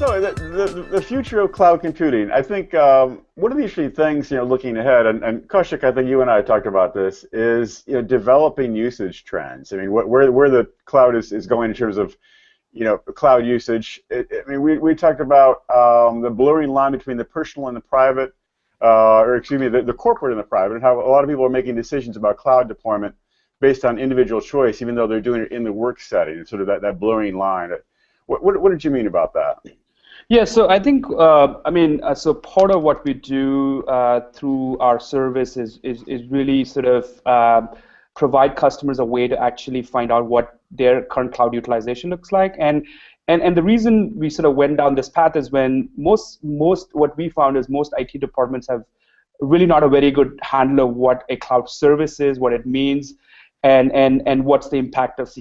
So the future of cloud computing, I think one of the interesting things, looking ahead, and Kaushik, I think you and I talked about this, is developing usage trends. I mean, where the cloud is going in terms of cloud usage. I mean, we talked about the blurring line between the personal and the private, or excuse me, the corporate and the private, and how a lot of people are making decisions about cloud deployment based on individual choice, even though they're doing it in the work setting. Sort of that blurring line. What did you mean about that? Yeah, so I think, so part of what we do through our service is really sort of provide customers a way to actually find out what their current cloud utilization looks like. And the reason we sort of went down this path is when most what we found is most IT departments have really not a very good handle of what a cloud service is, what it means, and what's the impact of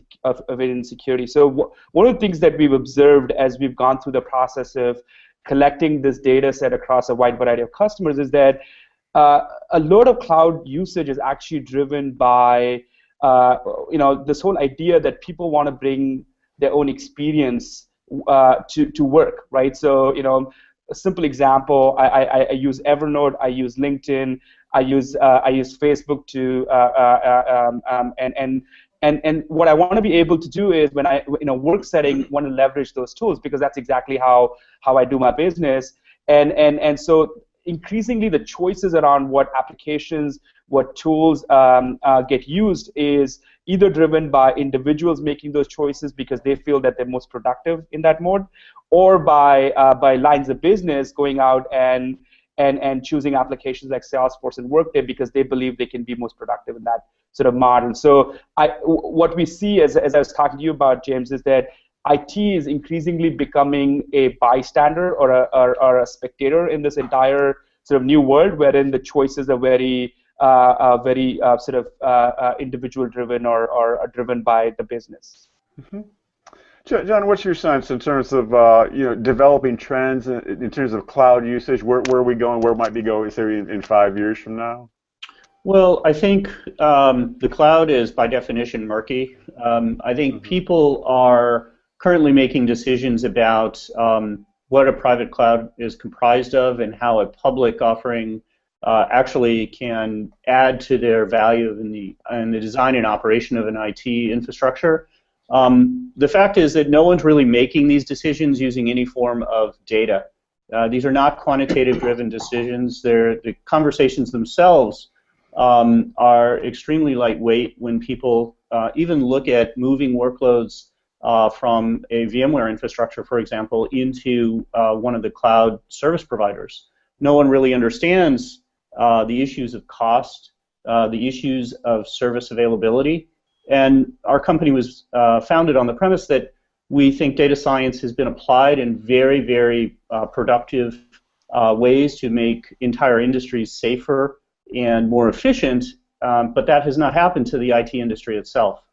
it in security. So one of the things that we've observed as we've gone through the process of collecting this data set across a wide variety of customers is that a lot of cloud usage is actually driven by this whole idea that people want to bring their own experience to work, right? So a simple example, I use Evernote, I use LinkedIn, I use Facebook to and what I want to be able to do is when I in a work setting want to leverage those tools, because that's exactly how I do my business, and so increasingly the choices around what applications, what tools get used is either driven by individuals making those choices because they feel that they're most productive in that mode, or by lines of business going out and choosing applications like Salesforce and Workday because they believe they can be most productive in that sort of model. So what we see, as I was talking to you about, James, is that IT is increasingly becoming a bystander or a spectator in this entire sort of new world, wherein the choices are very sort of individual-driven or are driven by the business. Mm-hmm. John, what's your sense in terms of developing trends in terms of cloud usage? Where are we going? Where might we go, say, in 5 years from now? Well, I think the cloud is by definition murky. I think people are currently making decisions about what a private cloud is comprised of and how a public offering actually can add to their value in the design and operation of an IT infrastructure. The fact is that no one's really making these decisions using any form of data. These are not quantitative-driven decisions. The conversations themselves are extremely lightweight when people even look at moving workloads from a VMware infrastructure, for example, into one of the cloud service providers. No one really understands the issues of cost, the issues of service availability. And our company was founded on the premise that we think data science has been applied in very, very productive ways to make entire industries safer and more efficient, but that has not happened to the IT industry itself.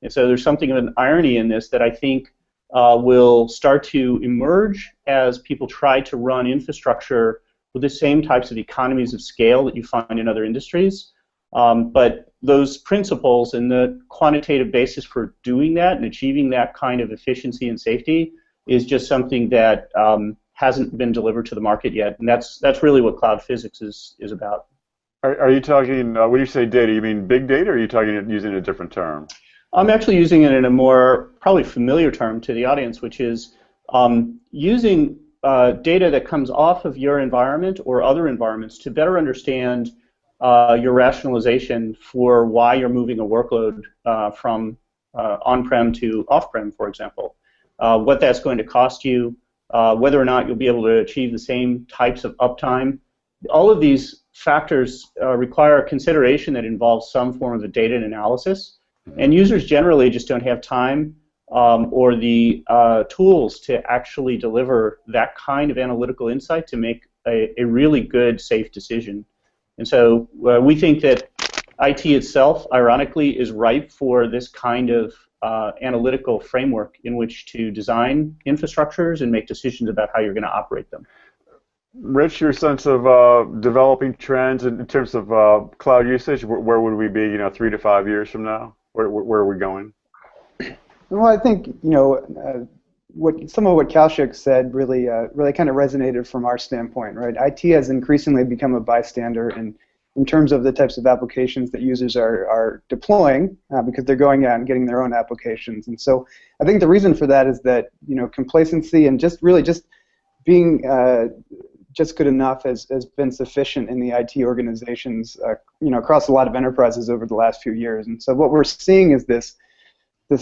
And so there's something of an irony in this that I think will start to emerge as people try to run infrastructure with the same types of economies of scale that you find in other industries. But those principles and the quantitative basis for doing that and achieving that kind of efficiency and safety is just something that hasn't been delivered to the market yet, and that's really what cloud physics is about. Are you talking, when you say data, you mean big data, or are you talking using a different term? I'm actually using it in a more probably familiar term to the audience, which is using data that comes off of your environment or other environments to better understand your rationalization for why you're moving a workload from on-prem to off-prem, for example. What that's going to cost you, whether or not you'll be able to achieve the same types of uptime. All of these factors require consideration that involves some form of a data analysis, and users generally just don't have time or the tools to actually deliver that kind of analytical insight to make a really good, safe decision. And so we think that IT itself, ironically, is ripe for this kind of analytical framework in which to design infrastructures and make decisions about how you're going to operate them. Rich, your sense of developing trends in terms of cloud usage, where would we be, 3 to 5 years from now? Where are we going? Well, I think, some of what Kaushik said really kind of resonated from our standpoint, right? IT has increasingly become a bystander in terms of the types of applications that users are deploying because they're going out and getting their own applications. And so I think the reason for that is that complacency and just being just good enough has been sufficient in the IT organizations across a lot of enterprises over the last few years. And so what we're seeing is this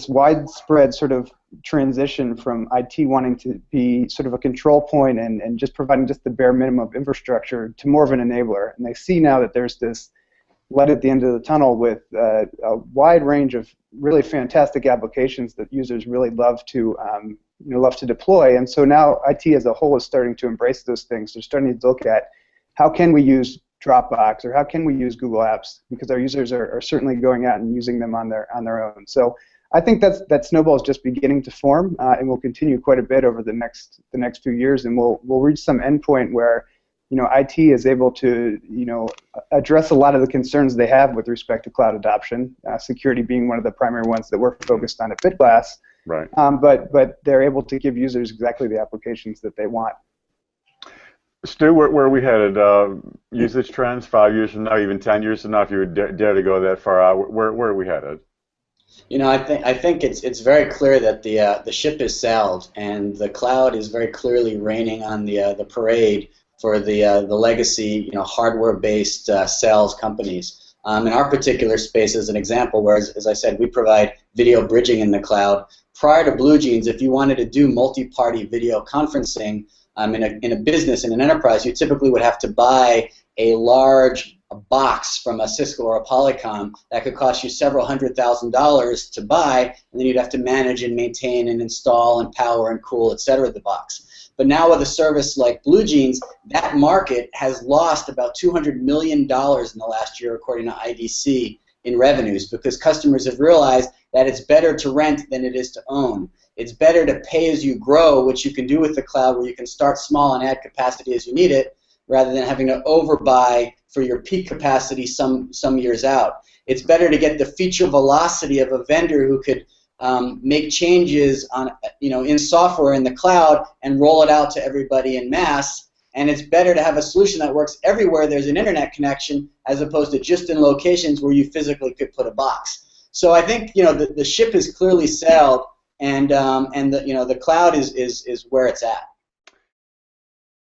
widespread sort of transition from IT wanting to be sort of a control point and just providing just the bare minimum of infrastructure to more of an enabler. And they see now that there's this light at the end of the tunnel with a wide range of really fantastic applications that users really love to deploy. And so now IT as a whole is starting to embrace those things. They're starting to look at how can we use Dropbox or how can we use Google Apps, because our users are certainly going out and using them on their own. So I think that snowball is just beginning to form, and will continue quite a bit over the next few years, and we'll reach some endpoint where IT is able to address a lot of the concerns they have with respect to cloud adoption, security being one of the primary ones that we're focused on at BitGlass. Right. But they're able to give users exactly the applications that they want. Stu, where are we headed? Usage trends 5 years from now, even 10 years from now, if you would dare to go that far out, where are we headed? I think it's very clear that the ship is sailed, and the cloud is very clearly reigning on the parade for the legacy hardware-based sales companies. In our particular space, as an example, where as I said, we provide video bridging in the cloud. Prior to BlueJeans, if you wanted to do multi-party video conferencing in a business, in an enterprise, you typically would have to buy a large box from a Cisco or a Polycom that could cost you several $100,000 to buy, and then you'd have to manage and maintain and install and power and cool, etc. the box. But now with a service like BlueJeans, that market has lost about $200 million in the last year, according to IDC, in revenues, because customers have realized that it's better to rent than it is to own. It's better to pay as you grow, which you can do with the cloud, where you can start small and add capacity as you need it, rather than having to overbuy for your peak capacity some years out. It's better to get the feature velocity of a vendor who could make changes on in software in the cloud and roll it out to everybody en masse. And it's better to have a solution that works everywhere there's an internet connection, as opposed to just in locations where you physically could put a box. So I think the ship is clearly sailed, and the cloud is where it's at.